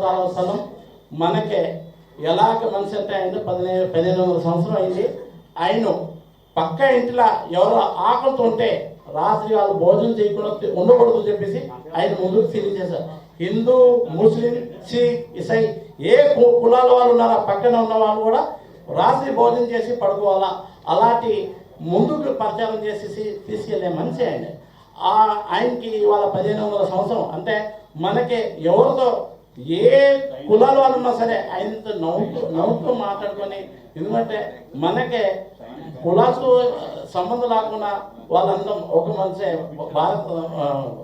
సల్లల్లాహు అలైహి వసల్లం మనకే ఎలాగ మనిషి అంటే ఆయన 1500 సంవత్సరం అయింది. ఆయన పక్క ఇంట్లో ఎవరో ఆకలితో ఉంటే రాత్రి వాళ్ళు భోజనం చేయకుండా ఉండకూడదు చెప్పేసి ఆయన ముందుకు తెలియజేశారు. హిందూ, ముస్లిం, సిక్, ఇసై ఏ కులాల వాళ్ళు ఉన్నారో పక్కన ఉన్న వాళ్ళు కూడా రాత్రి భోజనం చేసి పడుకోవాలా, అలాంటి ముందుకు ప్రచారం చేసేసి తీసుకెళ్లే మనిషి ఆయన. ఆయనకి ఇవాళ 1500 సంవత్సరం అంటే మనకి ఎవరితో ఏ కులాల వాళ్ళు ఉన్నా సరే ఆయనతో నవ్వుతూ మాట్లాడుకొని, ఎందుకంటే మనకే కులాసు సంబంధం లేకుండా వాళ్ళందరం ఒక మనిషి.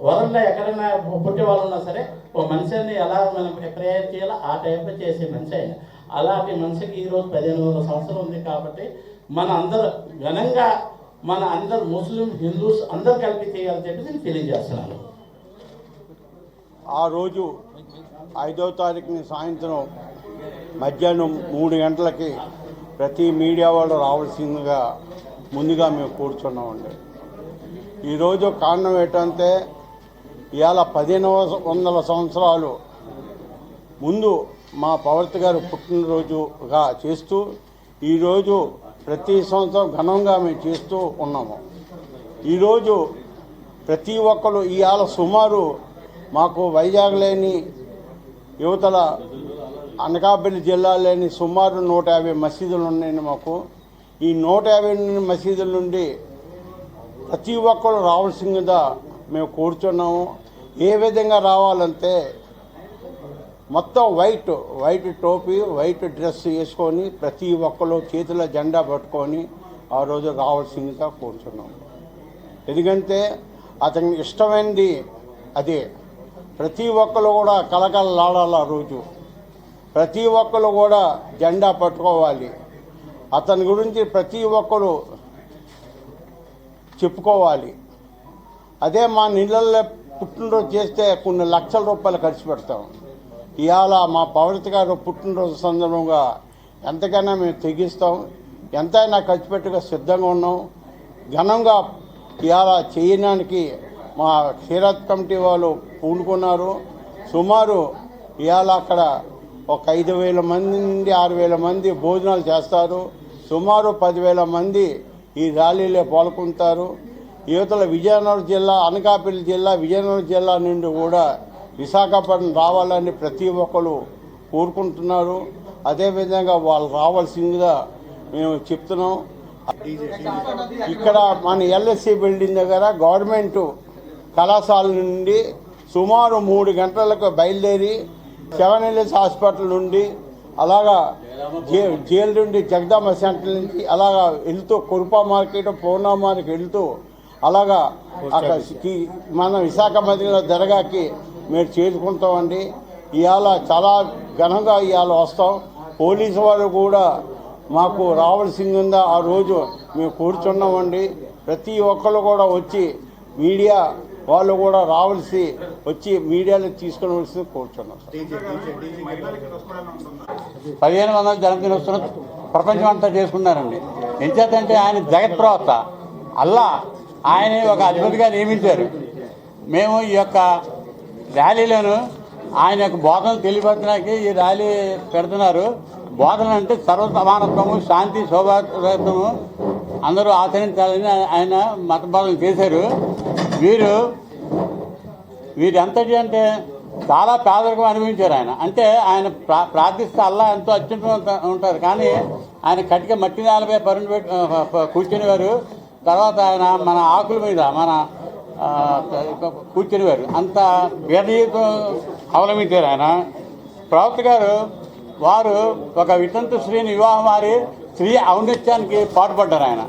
వరల్డ్లో ఎక్కడైనా పుట్టే వాళ్ళు ఉన్నా సరే ఒక మనిషిని ఎలా మనం ప్రేయర్ చేయాలో ఆ టైప్లో చేసే మనిషి ఆయన. అలాంటి మనిషికి ఈరోజు 1500 సంవత్సరం ఉంది కాబట్టి మన అందరూ ఘనంగా మన అందరు ముస్లిం, హిందూస్ అందరు కలిపి చేయాలని చెప్పి నేను తెలియజేస్తున్నాను. ఆ రోజు 5వ తారీఖుని సాయంత్రం మధ్యాహ్నం 3 గంటలకి ప్రతి మీడియా వాళ్ళు రావాల్సిందిగా ముందుగా మేము కూర్చున్నామండి. ఈరోజు కారణం ఏంటంటే ఇవాళ 1500 సంవత్సరాలు ముందు మా పవర్తి గారు పుట్టినరోజుగా చేస్తూ ఈరోజు ప్రతి సంవత్సరం ఘనంగా మేము చేస్తూ ఉన్నాము. ఈరోజు ప్రతి ఒక్కరు ఇవాళ సుమారు మాకు వైజాగ్ లేని యువతల అనకాపల్లి జిల్లాలోని సుమారు 150 మసీదులు ఉన్నాయండి మాకు. ఈ 150 మసీదుల నుండి ప్రతి ఒక్కరు రావాల్సిందిగా మేము కూర్చున్నాము. ఏ విధంగా రావాలంటే మొత్తం వైట్ టోపీ, వైట్ డ్రెస్ వేసుకొని ప్రతి ఒక్కరు చేతిలో జెండా పట్టుకొని ఆ రోజు రావాల్సిందిగా కూర్చున్నాము. ఎందుకంటే అతనికి ఇష్టమైనది అదే. ప్రతి ఒక్కరు కూడా కలకలలాడాలి. ఆ రోజు ప్రతి ఒక్కరు కూడా జెండా పట్టుకోవాలి. అతని గురించి ప్రతి ఒక్కరు చెప్పుకోవాలి. అదే మా నీళ్ళల్లో పుట్టినరోజు చేస్తే కొన్ని లక్షల రూపాయలు ఖర్చు పెడతాం. ఇవాళ మా పవర్తి గారు పుట్టినరోజు సందర్భంగా ఎంతకైనా మేము తెగిస్తాం, ఎంతైనా ఖర్చు పెట్టగా సిద్ధంగా ఉన్నాం. ఘనంగా ఇవాళ చేయడానికి మా క్షీరత్ కమిటీ వాళ్ళు పూనుకున్నారు. సుమారు ఇవాళ అక్కడ ఒక 5,000 మంది నుండి 6,000 మంది భోజనాలు చేస్తారు. సుమారు 10,000 మంది ఈ ర్యాలీలో పాల్గొంటారు. యువతల విజయనగరం జిల్లా, అనకాపల్లి జిల్లా, విజయనగరం జిల్లా నుండి కూడా విశాఖపట్నం రావాలని ప్రతి ఒక్కరు కోరుకుంటున్నారు. అదేవిధంగా వాళ్ళు రావాల్సిందిగా మేము చెప్తున్నాం. ఇక్కడ మన ఎల్ఎస్సి బిల్డింగ్ దగ్గర గవర్నమెంట్ కళాశాల నుండి సుమారు 3 గంటలకు బయలుదేరి 7LS హాస్పిటల్ నుండి అలాగా జైలు నుండి జగదాంబ సెంటర్ నుంచి అలాగా వెళ్తూ కురుపా మార్కెట్, పూర్ణా మార్కెట్ వెళ్తూ అలాగా అక్కడ మన విశాఖ మధ్యలో దర్గాకి మేము చేరుకుంటామండి. ఇవాళ చాలా ఘనంగా ఇవాళ వస్తాం. పోలీసు వారు కూడా మాకు రావాల్సిందిగా ఆ రోజు మేము కూర్చున్నామండి. ప్రతి ఒక్కరు కూడా వచ్చి మీడియా వాళ్ళు కూడా వచ్చి మీడియాలో తీసుకుని కూర్చున్నాం. 1500 జన్మదినోత్సవం ప్రపంచం అంతా చేసుకున్నారండి. ఎంచేతంటే ఆయన జగత్ ప్రవక్త అల్లా ఆయన ఒక అద్భుతంగా నియమించారు. మేము ఈ యొక్క ర్యాలీలను ఆయన యొక్క బోధనలు తెలియపరచడానికి ఈ ర్యాలీ పెడుతున్నారు. బోధనలు అంటే సర్వ సమానత్వము, శాంతి, సౌభాగ్యము అందరూ ఆచరించాలని ఆయన మత బోధన చేశారు. వీరంతటి అంటే చాలా పేదరికం అనుభవించారు ఆయన. అంటే ఆయన ప్రార్థిస్తే అల్లా ఎంతో అత్యున్నతంగా ఉంటారు. కానీ ఆయన కటిక మట్టి నేలపై కూర్చునేవారు. తర్వాత ఆయన మన ఆకుల మీద కూర్చునేవారు. అంత వేదీతో అవలంబించారు ఆయన. ప్రవక్త గారు వారు ఒక వితంతు స్త్రీని వివాహం మారి స్త్రీ ఔన్నత్యానికి పాటుపడ్డారు ఆయన.